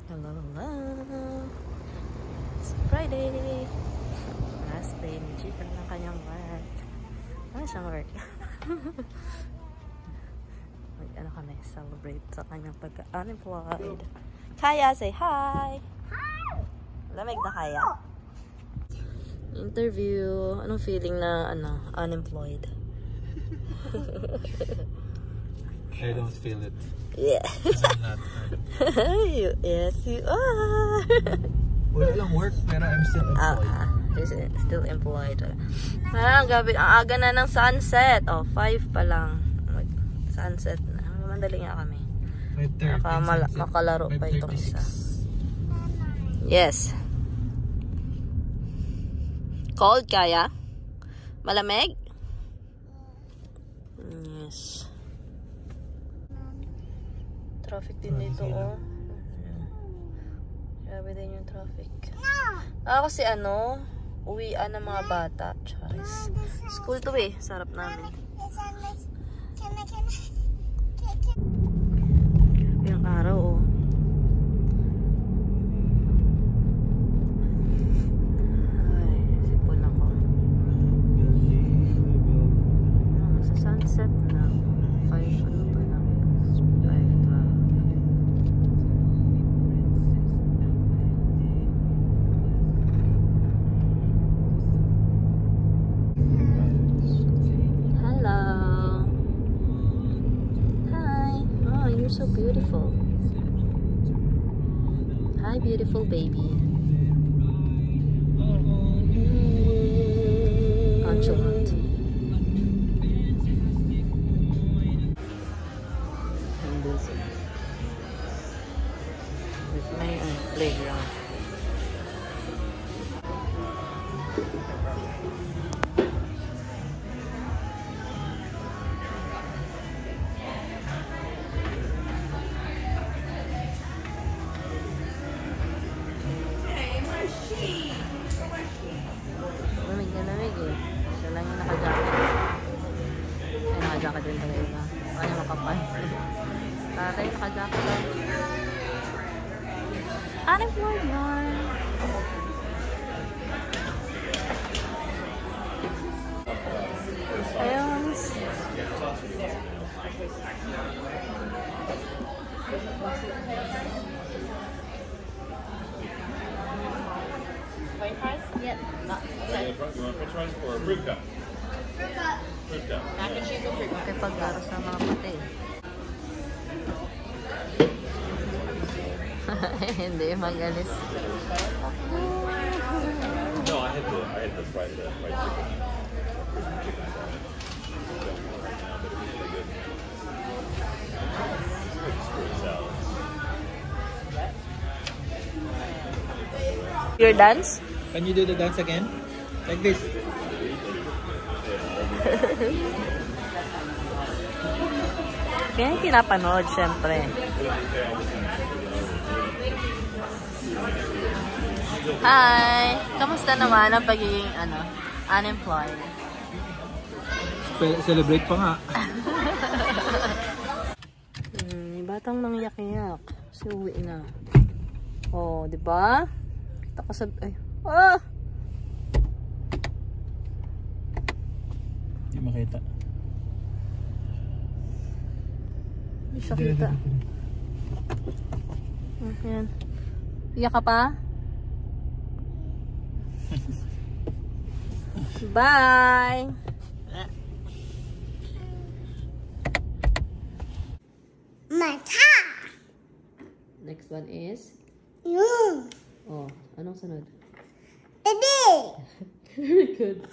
Hello, hello. It's Friday. Last day ni Chica ng kanyang work. Ano siyang work? Ano kami, celebrate sa kanyang pagka-unemployed. Kaya, say hi! Hi! Lamig na Kaya. Interview. Anong feeling na, unemployed? I don't feel it. Yeah. I'm not. Yes, you are. Wala lang work, pero I'm still employed. Still employed. Gabi, ang aga na ng sunset. 5 pa lang. Sunset na. Mandali nga kami. 5:30. Makalaro pa itong isa. Yes. Cold, Kaya? Malamig? Yes. Traffic din dito, oh. Grabe din yung traffic. Kasi uwian ng mga bata. Charis. School to eh. Sarap namin. Grabe yung araw, oh. Ay, sipon ako. Sa sunset na. 5 pa lang. 5:12. You're so beautiful. Hi, beautiful baby. Nonchalant. I'm busy with my playground. Lamig eh. Siya lang yung naka-jacket. Ay, naka-jacket din talaga iba. Ano makapal. Tatay, naka-jacket lang. Unemployed yarn. Ayun. Yep. You want french fries or a fruit cup? Fruit cup. Fruit cup. Mac and cheese or fruit cup? Okay, pag-aros ng mga pati. Hindi, magalis. No, I had the fried chicken. Your dance? Can you do the dance again? Like this. Kaya yung pinapanood, syempre. Hi! Kamusta naman ang pagiging, unemployed? Celebrate pa nga. Yung batang nangyak-yak. Kasi uwi na. Oh, di ba? Kita ko sa... Ay. Ah! Hindi makita. Hindi siya kita. Ayan. Iyak ka pa? Bye! Mata! Next one is? You! Oh, anong sunod? Baby! Very good.